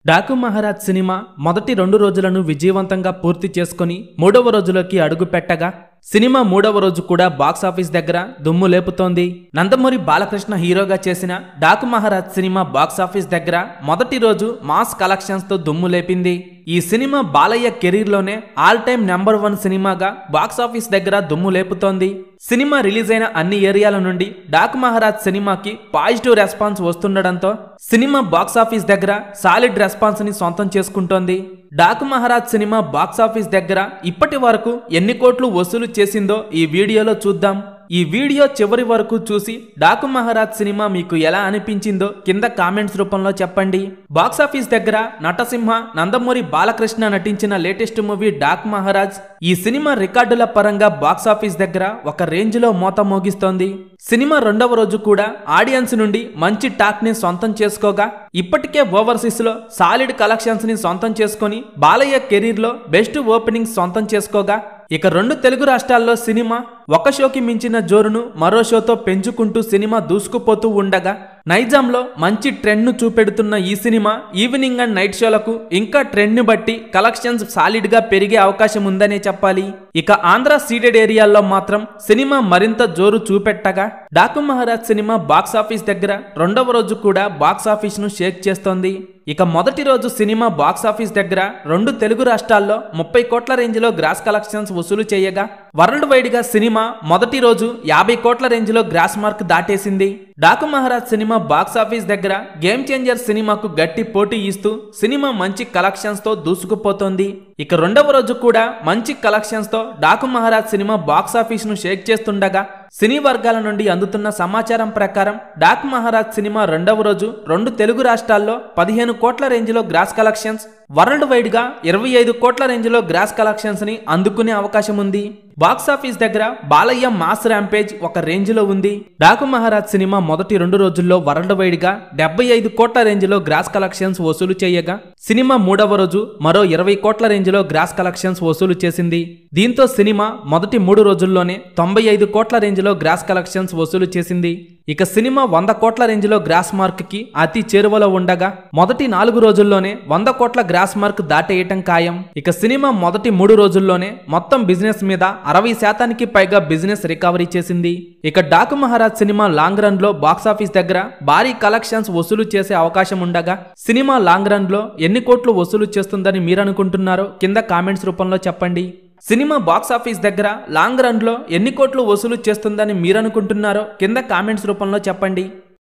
Daaku Maharaj cinema మొదటి 2 రోజులను విజయవంతంగా పూర్తి చేసుకుని 3వ రోజులోకి అడుగు పెట్టగా సినిమా 3వ రోజు కూడా బాక్సాఫీస్ దగ్గర దుమ్ము లేపుతోంది. నందమూరి బాలకృష్ణ హీరోగా చేసిన డాకు మహారాజ్ సినిమా బాక్సాఫీస్ దగ్గర మొదటి రోజు మాస్ కలెక్షన్స్ తో దుమ్ము లేపింది. ఈ సినిమా బాలయ్య కెరీర్ లోనే ఆల్ టైమ్ నెంబర్ 1 సినిమాగా బాక్సాఫీస్ దగ్గర దుమ్ము లేపుతోంది. సినిమా రిలీజ్ అయిన అన్ని ఏరియాల నుండి డాకు మహారాజ్ సినిమాకి పాజిటివ్ రెస్పాన్స్ వస్తుండడంతో సినిమా బాక్సాఫీస్ దగ్గర సాలిడ్ రెస్పాన్స్ ని సొంతం చేసుకుంటోంది. డాకు మహారాజ్ సినిమా బాక్సాఫీస్ దగ్గర ఇప్పటి వరకు ఎన్ని కోట్లు వసూలు చేసిందో ఈ వీడియోలో చూద్దాం. ఈ వీడియో చివరి వరకు చూసి డాకు మహారాజ్ సినిమా మీకు ఎలా అనిపించిందో కింద కామెంట్స్ రూపంలో చెప్పండి. బాక్సాఫీస్ దగ్గర నటసింహ, నందమూరి బాలకృష్ణ నటించిన లేటెస్ట్ మూవీ డాకు మహారాజ్ ఈ సినిమా రికార్డుల పరంగా బాక్సాఫీస్ దగ్గర ఒక రేంజ్ లో మోత మోగిస్తోంది. సినిమా 2వ రోజు కూడా ఆడియన్స్ నుండి మంచి టాక్ ని సొంతం చేసుకోగా ఇప్పటికే ఓవర్సీస్ లో సాలిడ్ కలెక్షన్స్ ని సొంతం చేసుకుని బాలయ్య కెరీర్ లో బెస్ట్ ఓపెనింగ్ సొంతం చేసుకోగా ఇక 2 తెలుగు రాష్ట్రాల్లో సినిమా ఒక షోకి మించిన జోరును మరో షోతో పెంచుకుంటూ సినిమా దూసుకుపోతూ ఉండగా నైజాంలో మంచి ట్రెండ్ ను చూపెడుతున్న ఈ సినిమా ఈవినింగ్ అండ్ నైట్ షోలకు ఇంకా ట్రెండ్ ని బట్టి కలెక్షన్స్ సాలిడ్ గా పెరిగే అవకాశం ఉందనే చెప్పాలి. ఇక ఆంధ్ర సీడెడ్ ఏరియాల్లో మాత్రం సినిమా మరింత జోరు చూపెట్టగా డాకు మహారాజ్ సినిమా బాక్సాఫీస్ దగ్గర 2వ రోజు కూడా బాక్సాఫీస్ ను షేక్ చేస్తోంది. ఇక మొదటి రోజు సినిమా బాక్సాఫీస్ దగ్గర 2 తెలుగు రాష్ట్రాల్లో 30 కోట్ల రేంజ్ లో గ్రాస్ కలెక్షన్స్ వసూలు చేయగా వరల్డ్ వైడ్ గా సినిమా మొదటి రోజు 50 కోట్ల రేంజ్ లో గ్రాస్ మార్క్ దాటేసింది. డాకు మహారాజ్ సినిమా బాక్సాఫీస్ దగ్గర గేమ్ చేంజర్ సినిమాకు గట్టి పోటీ ఇస్తూ సినిమా మంచి కలెక్షన్స్ తో దూసుకుపోతోంది. ఇక 2వ రోజు కూడా మంచి కలెక్షన్స్ తో డాకు మహారాజ్ సినిమా బాక్సాఫీస్ ను షేక్ చేస్తుండగా సినీ వర్గాల నుండి అందుతున్న సమాచారం ప్రకారం డాకు మహారాజ్ సినిమా 2వ రోజు 2 తెలుగు రాష్ట్రాల్లో 15 కోట్ల రేంజ్ లో గ్రాస్ కలెక్షన్స్, వరల్డ్ వైడ్ గా 25 కోట్ల రేంజ్ లో గ్రాస్ కలెక్షన్స్ ని అందుకునే అవకాశం ఉంది. బాక్సాఫీస్ దగ్గర బాలయ్య మాస్ ర్యాంపేజ్ ఒక రేంజ్ లో ఉంది. డాకు మహారాజ్ సినిమా మొదటి 2 రోజుల్లో వరల్డ్ వైడ్ గా 75 కోట్ల రేంజ్ లో గ్రాస్ కలెక్షన్స్ వసూలు చేయగా సినిమా 3వ రోజు మరో 20 కోట్ల రేంజ్ లో గ్రాస్ కలెక్షన్స్ వసూలు చేసింది. దీంతో సినిమా మొదటి 3 రోజుల్లోనే 95 కోట్ల రేంజ్ లో గ్రాస్ కలెక్షన్స్ వసూలు చేసింది. ఇక సినిమా 100 కోట్ల రేంజ్ లో గ్రాస్ మార్క్ కి అతి చేరువలో ఉండగా మొదటి 4 రోజుల్లోనే 100 కోట్ల గ్రాస్ మార్క్ దాటేయటం ఖాయం. ఇక సినిమా మొదటి 3 రోజుల్లోనే మొత్తం బిజినెస్ మీద 60% పైగా బిజినెస్ రికవరీ చేసింది. ఇక Daaku Maharaj cinema long run లో బాక్సాఫీస్ దగ్గర భారీ కలెక్షన్స్ వసూలు చేసే అవకాశం ఉండగా సినిమా లాంగ్ రన్ లో ఎన్ని కోట్లు వసూలు చేస్తుందని మీరు అనుకుంటున్నారో కింద కామెంట్స్ రూపంలో చెప్పండి. సినిమా బాక్సాఫీస్ దగ్గర లాంగ్ రన్ లో ఎన్ని కోట్లు వసూలు చేస్తుందని మీరు అనుకుంటున్నారో కింద కామెంట్స్ రూపంలో చెప్పండి.